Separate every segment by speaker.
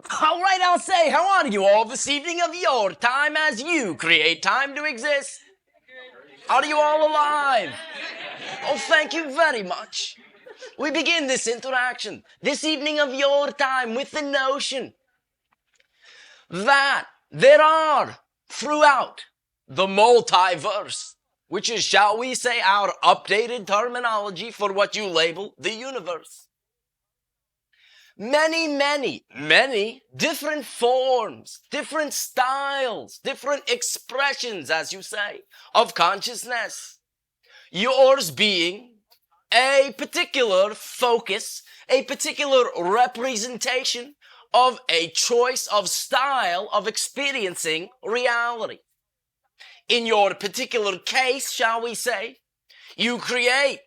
Speaker 1: All right, I'll say, how are you all this evening of your time as you create time to exist? Are you all alive? Oh, thank you very much. We begin this interaction this evening of your time with the notion that there are throughout the multiverse, which is, shall we say, our updated terminology for what you label the universe, many different forms, different styles, different expressions, as you say, of consciousness. Yours being a particular focus, a particular representation of a choice of style of experiencing reality. In your particular case, shall we say, you create,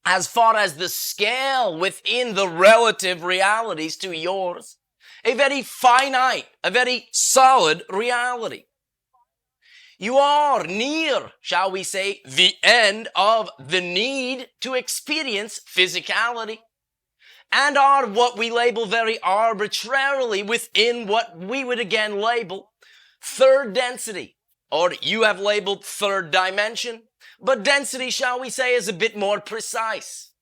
Speaker 1: as far as the scale within the relative realities to yours, a very finite, a very solid reality. You are near, shall we say, the end of the need to experience physicality, and are what we label very arbitrarily within what we would again label third density, or you have labeled third dimension, but density, shall we say, is a bit more precise.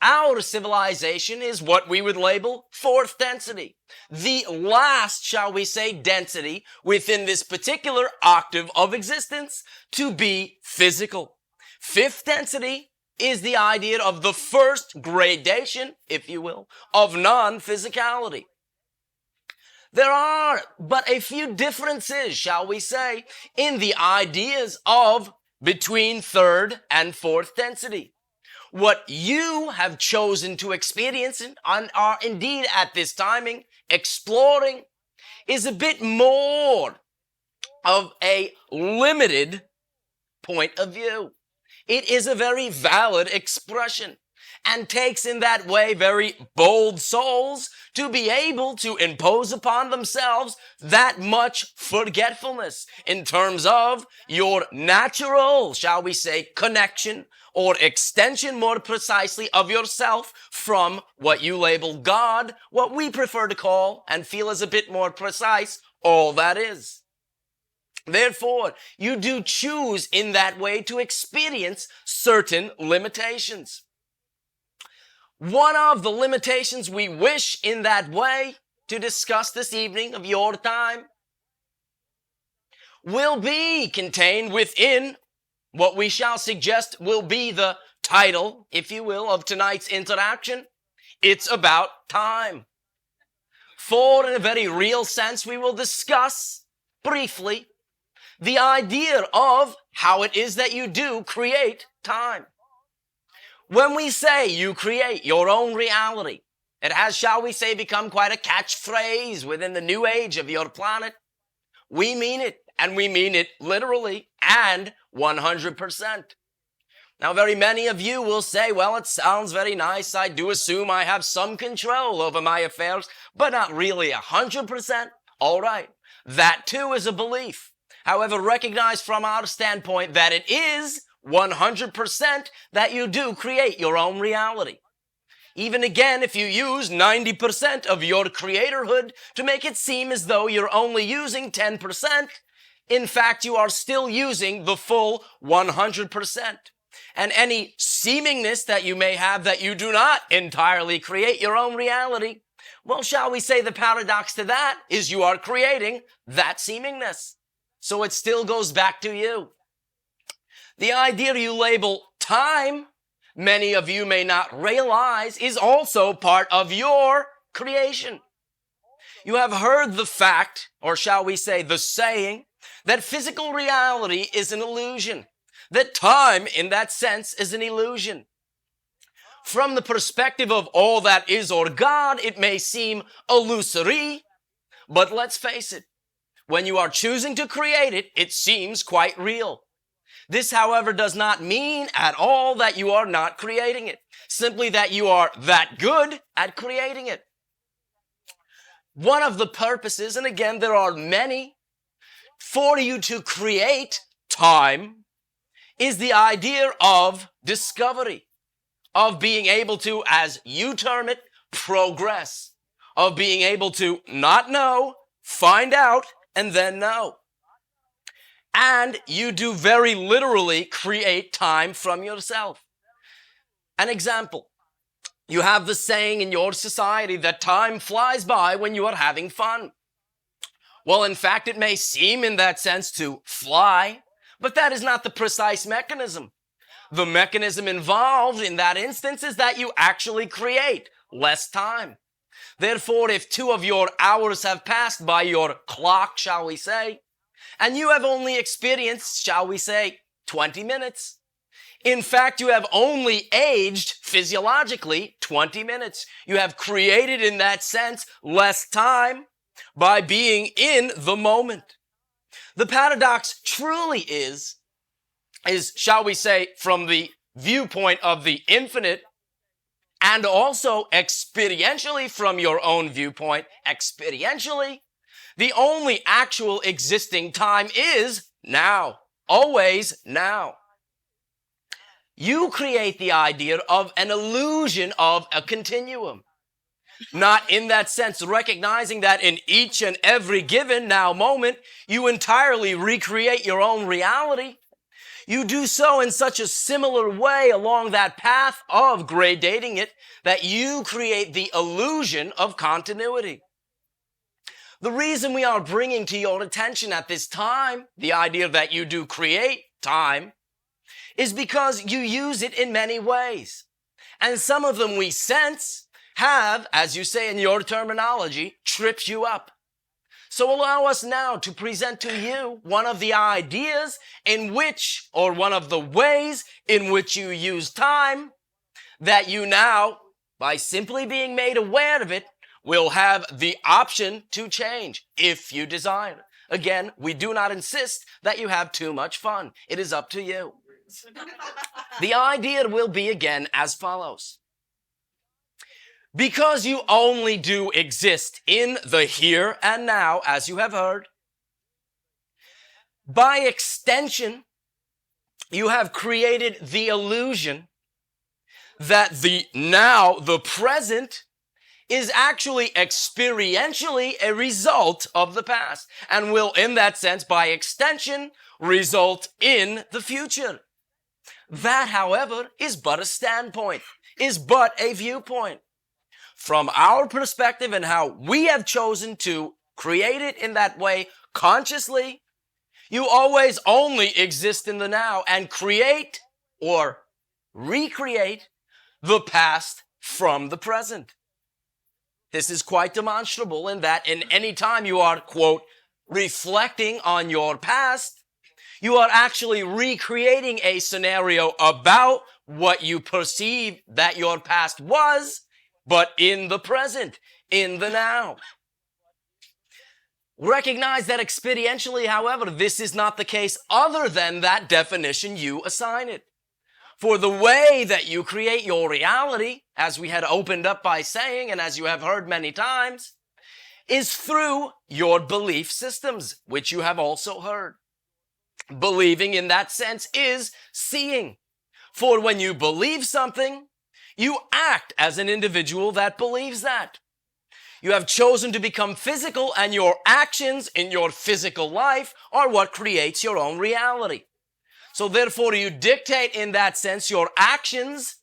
Speaker 1: Our civilization is what we would label fourth density, the last, shall we say, density within this particular octave of existence to be physical. Fifth density is the idea of the first gradation, if you will, of non-physicality. There are but a few differences, shall we say, in the ideas of between third and fourth density. What you have chosen to experience and are indeed at this timing exploring is a bit more of a limited point of view. It is a very valid expression and takes in that way very bold souls to be able to impose upon themselves that much forgetfulness in terms of your natural, shall we say, connection or extension, more precisely, of yourself from what you label God, what we prefer to call and feel is a bit more precise, all that is. Therefore, you do choose in that way to experience certain limitations. One of the limitations we wish in that way to discuss this evening of your time will be contained within what we shall suggest will be the title, if you will, of tonight's interaction. It's about time. For in a very real sense, we will discuss briefly the idea of how it is that you do create time. When we say you create your own reality, it has, shall we say, become quite a catchphrase within the new age of your planet. We mean it, and we mean it literally and 100%. Now, very many of you will say, well, it sounds very nice. I do assume I have some control over my affairs, but not really 100%. All right. That too is a belief. However, recognize from our standpoint that it is 100% that you do create your own reality. Even again, if you use 90% of your creatorhood to make it seem as though you're only using 10%, in fact, you are still using the full 100%. And any seemingness that you may have that you do not entirely create your own reality, well, shall we say the paradox to that is you are creating that seemingness. So it still goes back to you. The idea you label time, many of you may not realize, is also part of your creation. You have heard the fact, or shall we say the saying, that physical reality is an illusion, that time in that sense is an illusion. From the perspective of all that is or God, it may seem illusory, but let's face it, when you are choosing to create it, it seems quite real. This, however, does not mean at all that you are not creating it, simply that you are that good at creating it. One of the purposes, and again, there are many, for you to create time is the idea of discovery, of being able to, as you term it, progress, of being able to not know, find out, and then know. And you do very literally create time from yourself. An example, you have the saying in your society that time flies by when you are having fun. Well, in fact, it may seem in that sense to fly, but that is not the precise mechanism. The mechanism involved in that instance is that you actually create less time. Therefore, if 2 of your hours have passed by your clock, shall we say, and you have only experienced, shall we say, 20 minutes, in fact, you have only aged physiologically 20 minutes. You have created, in that sense, less time by being in the moment. The paradox truly is, shall we say, from the viewpoint of the infinite, and also experientially from your own viewpoint, experientially, the only actual existing time is now, always now. You create the idea of an illusion of a continuum. Not in that sense recognizing that in each and every given now moment, you entirely recreate your own reality. You do so in such a similar way along that path of gradating it that you create the illusion of continuity. The reason we are bringing to your attention at this time the idea that you do create time is because you use it in many ways. And some of them we sense have, as you say in your terminology, tripped you up. So allow us now to present to you one of the ideas in which, or one of the ways in which you use time that you now, by simply being made aware of it, will have the option to change if you desire. Again, we do not insist that you have too much fun. It is up to you. The idea will be again as follows. Because you only do exist in the here and now, as you have heard, by extension, you have created the illusion that the now, the present, is actually experientially a result of the past and will, in that sense, by extension, result in the future. That, however, is but a standpoint, is but a viewpoint. From our perspective and how we have chosen to create it in that way consciously, you always only exist in the now and create or recreate the past from the present. This is quite demonstrable in that in any time you are, quote, reflecting on your past, you are actually recreating a scenario about what you perceive that your past was, but in the present, in the now. Recognize that experientially, however, this is not the case other than that definition you assign it. For the way that you create your reality, as we had opened up by saying, and as you have heard many times, is through your belief systems, which you have also heard. Believing in that sense is seeing. For when you believe something, you act as an individual that believes that. You have chosen to become physical, and your actions in your physical life are what creates your own reality. So therefore, you dictate in that sense your actions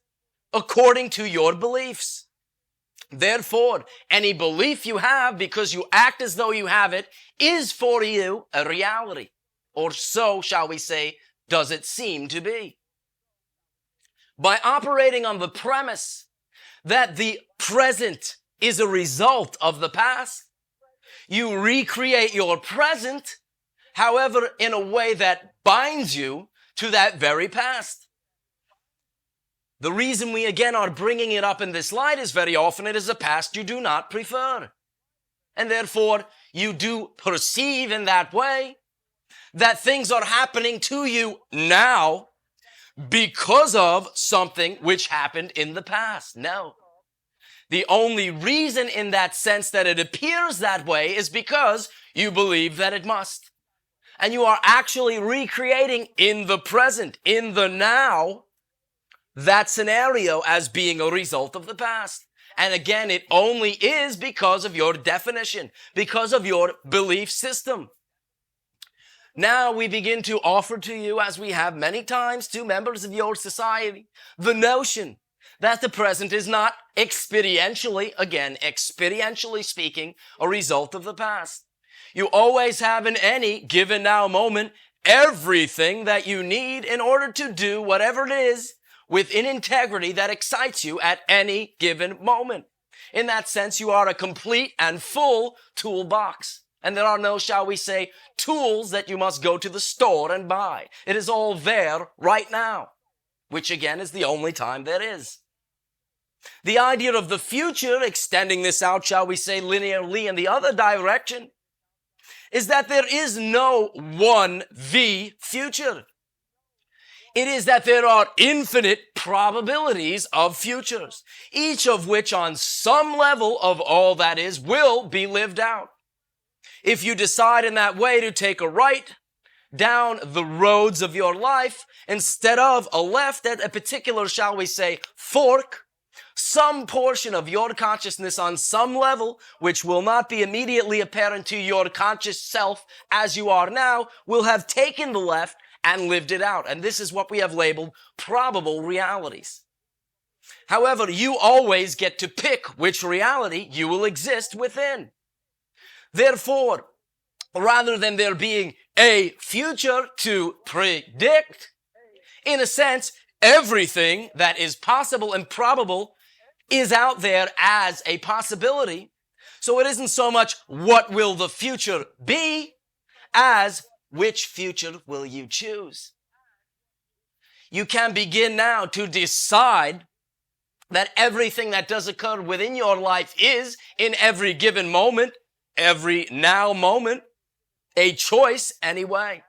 Speaker 1: according to your beliefs. Therefore, any belief you have because you act as though you have it is for you a reality. Or so, shall we say, does it seem to be. By operating on the premise that the present is a result of the past, you recreate your present, however, in a way that binds you to that very past. The reason we again are bringing it up in this light is very often it is a past you do not prefer. And therefore, you do perceive in that way that things are happening to you now because of something which happened in the past. No. The only reason in that sense that it appears that way is because you believe that it must. And you are actually recreating in the present, in the now, that scenario as being a result of the past. And again, it only is because of your definition, because of your belief system. Now we begin to offer to you, as we have many times to members of your society, the notion that the present is not experientially, again, experientially speaking, a result of the past. You always have in any given now moment everything that you need in order to do whatever it is within integrity that excites you at any given moment. In that sense, you are a complete and full toolbox. And there are no, shall we say, tools that you must go to the store and buy. It is all there right now, which again is the only time there is. The idea of the future, extending this out, shall we say, linearly in the other direction, is that there is no one the future. It is that there are infinite probabilities of futures, each of which on some level of all that is will be lived out. If you decide in that way to take a right down the roads of your life instead of a left at a particular, shall we say, fork, some portion of your consciousness on some level, which will not be immediately apparent to your conscious self as you are now, will have taken the left and lived it out. And this is what we have labeled probable realities. However, you always get to pick which reality you will exist within. Therefore, rather than there being a future to predict, in a sense, everything that is possible and probable is out there as a possibility. So it isn't so much what will the future be as which future will you choose. You can begin now to decide that everything that does occur within your life is, in every given moment, every now moment, a choice anyway.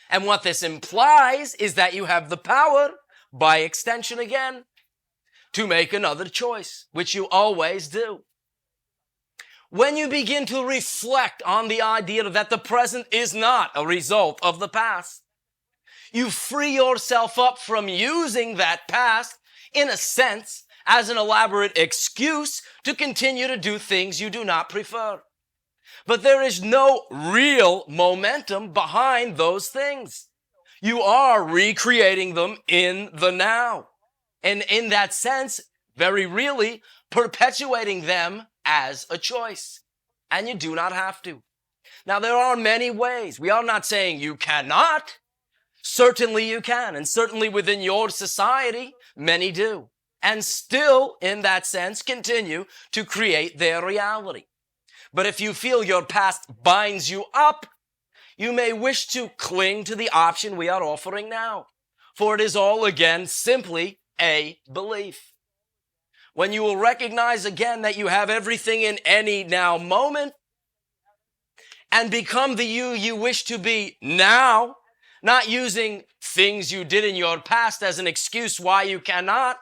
Speaker 1: And what this implies is that you have the power, by extension again, to make another choice, which you always do. When you begin to reflect on the idea that the present is not a result of the past, you free yourself up from using that past, in a sense, as an elaborate excuse to continue to do things you do not prefer. But there is no real momentum behind those things. You are recreating them in the now. And in that sense, very really perpetuating them as a choice. And you do not have to. Now, there are many ways. We are not saying you cannot. Certainly you can. And certainly within your society, many do. And still, in that sense, continue to create their reality. But if you feel your past binds you up, you may wish to cling to the option we are offering now. For it is all, again, simply a belief. When you will recognize again that you have everything in any now moment and become the you wish to be now, not using things you did in your past as an excuse why you cannot,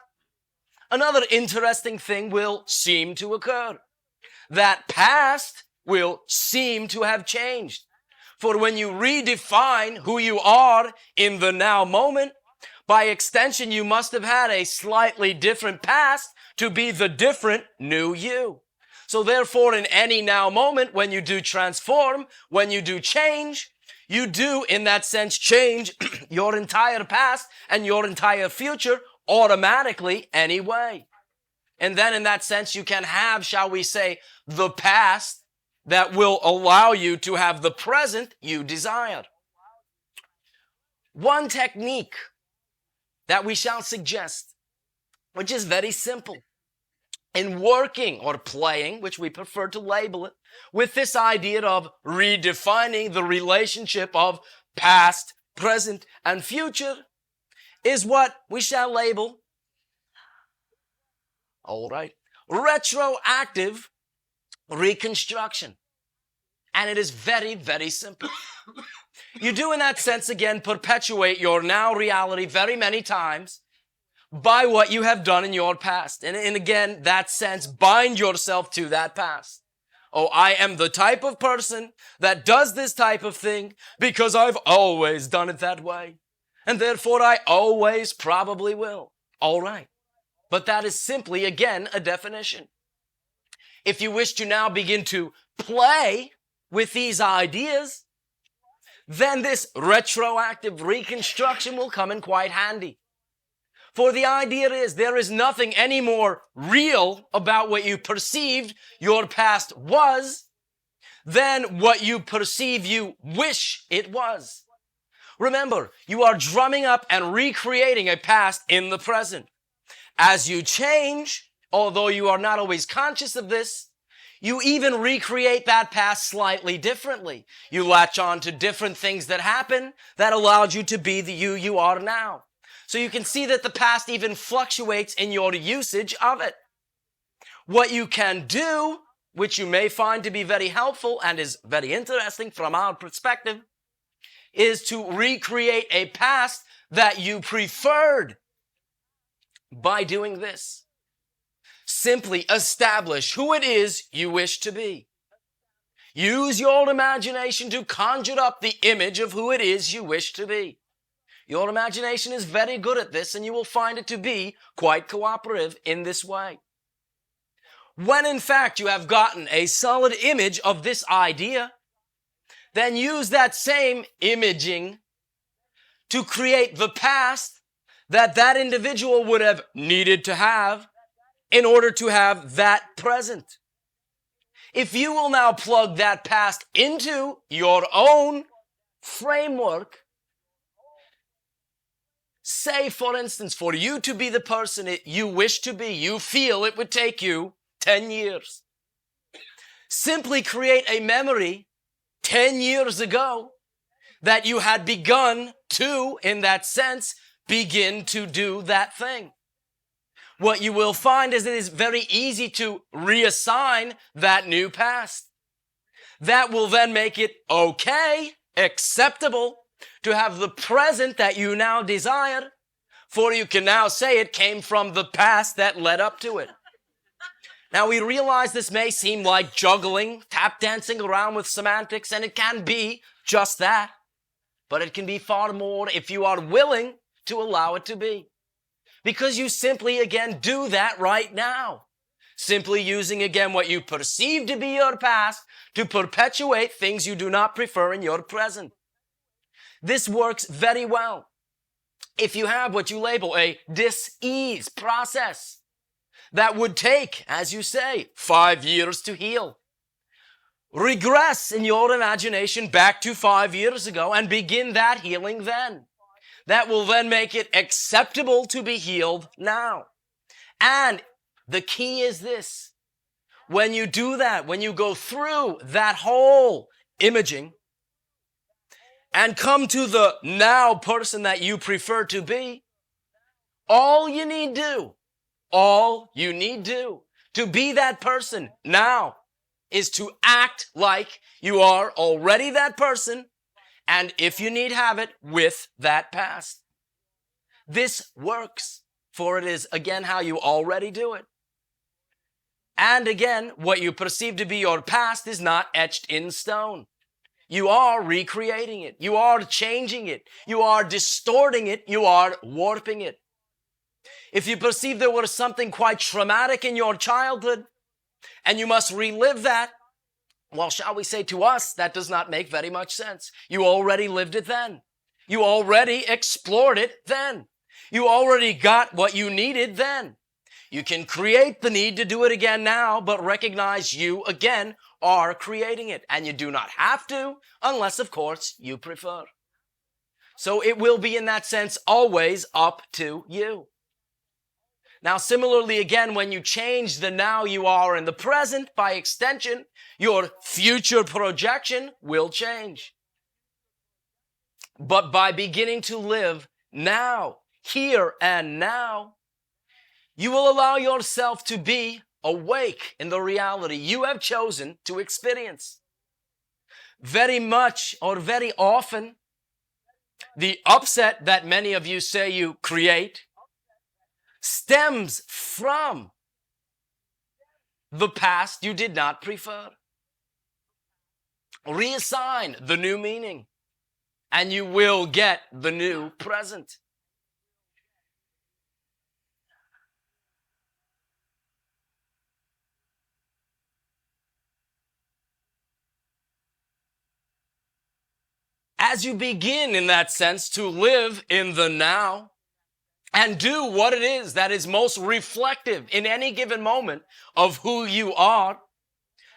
Speaker 1: another interesting thing will seem to occur. That past will seem to have changed. For when you redefine who you are in the now moment, by extension, you must have had a slightly different past to be the different new you. So therefore, in any now moment, when you do transform, when you do change, you do, in that sense, change your entire past and your entire future automatically anyway. And then in that sense, you can have, shall we say, the past that will allow you to have the present you desire. One technique that we shall suggest, which is very simple, in working or playing, which we prefer to label it, with this idea of redefining the relationship of past, present, and future, is what we shall label, all right, retroactive reconstruction. And it is very, very simple. You do, in that sense, again, perpetuate your now reality very many times by what you have done in your past. And again, that sense, bind yourself to that past. Oh, I am the type of person that does this type of thing because I've always done it that way. And therefore, I always probably will. All right. but that is simply, again, a definition. If you wish to now begin to play with these ideas, then this retroactive reconstruction will come in quite handy. For the idea is there is nothing any more real about what you perceived your past was than what you perceive you wish it was. Remember, you are drumming up and recreating a past in the present. As you change, although you are not always conscious of this, you even recreate that past slightly differently. You latch on to different things that happen that allowed you to be the you are now. So you can see that the past even fluctuates in your usage of it. What you can do, which you may find to be very helpful and is very interesting from our perspective, is to recreate a past that you preferred by doing this. Simply establish who it is you wish to be. Use your imagination to conjure up the image of who it is you wish to be. Your imagination is very good at this, and you will find it to be quite cooperative in this way. When in fact you have gotten a solid image of this idea, then use that same imaging to create the past that that individual would have needed to have in order to have that present. If you will now plug that past into your own framework, say, for instance, for you to be the person you wish to be, you feel it would take you 10 years. Simply create a memory 10 years ago that you had begun to, in that sense, begin to do that thing. What you will find is it is very easy to reassign that new past. That will then make it okay, acceptable, to have the present that you now desire, for you can now say it came from the past that led up to it. Now we realize this may seem like juggling, tap dancing around with semantics, and it can be just that. But it can be far more if you are willing to allow it to be. Because you simply, again, do that right now. Simply using, again, what you perceive to be your past to perpetuate things you do not prefer in your present. This works very well if you have what you label a dis-ease process that would take, as you say, 5 years to heal. Regress in your imagination back to 5 years ago and begin that healing then. That will then make it acceptable to be healed now. And the key is this. When you do that, when you go through that whole imaging and come to the now person that you prefer to be, all you need to be that person now is to act like you are already that person, and if you need have it, with that past. This works, for it is, again, how you already do it. And again, what you perceive to be your past is not etched in stone. You are recreating it. You are changing it. You are distorting it. You are warping it. If you perceive there was something quite traumatic in your childhood, and you must relive that, well, shall we say to us, that does not make very much sense. You already lived it then. You already explored it then. You already got what you needed then. You can create the need to do it again now, but recognize you, again, are creating it. And you do not have to, unless, of course, you prefer. So it will be, in that sense, always up to you. Now, similarly, again, when you change the now you are in the present, by extension, your future projection will change. But by beginning to live now, here and now, you will allow yourself to be awake in the reality you have chosen to experience. Very much, or very often, the upset that many of you say you create stems from the past you did not prefer. Reassign the new meaning, and you will get the new present. as you begin in that sense to live in the now and do what it is that is most reflective in any given moment of who you are,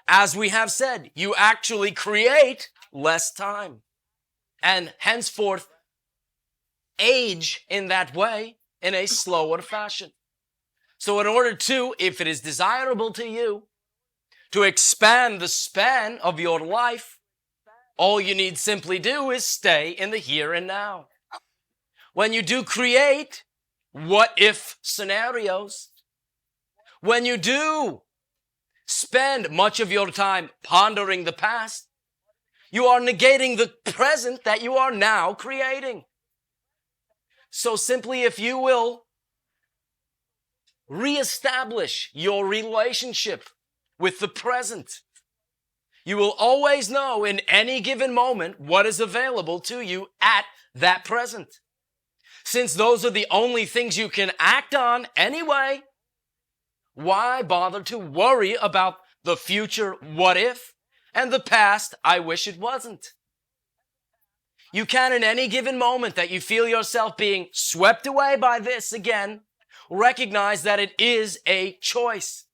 Speaker 1: as we have said, you actually create less time and henceforth age in that way in a slower fashion. So in order to, if it is desirable to you, to expand the span of your life, all you need simply do is stay in the here and now. When you do create what-if scenarios, when you do spend much of your time pondering the past, you are negating the present that you are now creating. So simply, if you will reestablish your relationship with the present, you will always know in any given moment what is available to you at that present. Since those are the only things you can act on anyway, why bother to worry about the future what if and the past I wish it wasn't? You can, in any given moment that you feel yourself being swept away by this again, recognize that it is a choice.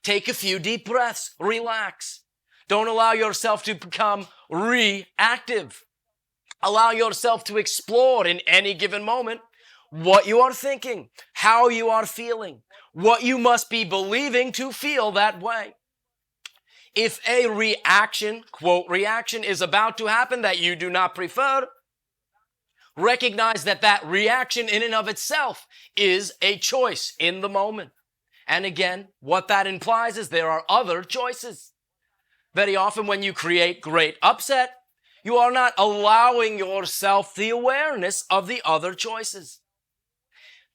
Speaker 1: Take a few deep breaths, relax. Don't allow yourself to become reactive. Allow yourself to explore in any given moment what you are thinking, how you are feeling, what you must be believing to feel that way. If a reaction, quote, reaction is about to happen that you do not prefer, recognize that that reaction in and of itself is a choice in the moment. And again, what that implies is there are other choices. Very often when you create great upset, you are not allowing yourself the awareness of the other choices.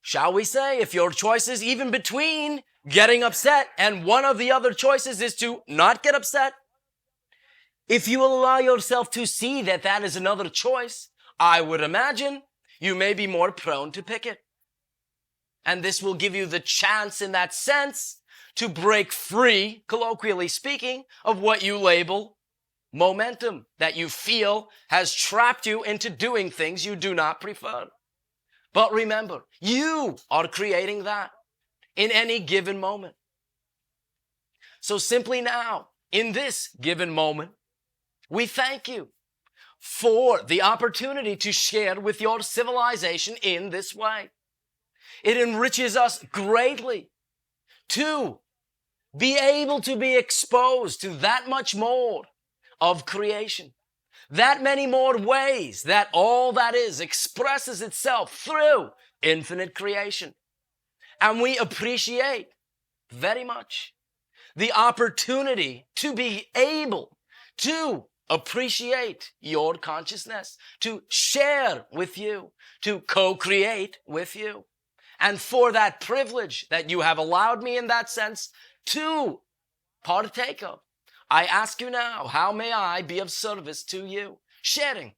Speaker 1: Shall we say, if your choice is even between getting upset and one of the other choices is to not get upset, if you will allow yourself to see that that is another choice, I would imagine you may be more prone to pick it. And this will give you the chance in that sense to break free, colloquially speaking, of what you label momentum, that you feel has trapped you into doing things you do not prefer. But remember, you are creating that in any given moment. So simply now, in this given moment, we thank you for the opportunity to share with your civilization in this way. It enriches us greatly to be able to be exposed to that much more of creation, that many more ways that all that is expresses itself through infinite creation. And we appreciate very much the opportunity to be able to appreciate your consciousness, to share with you, to co-create with you. And for that privilege that you have allowed me in that sense to partake of, I ask you now, how may I be of service to you? Sharing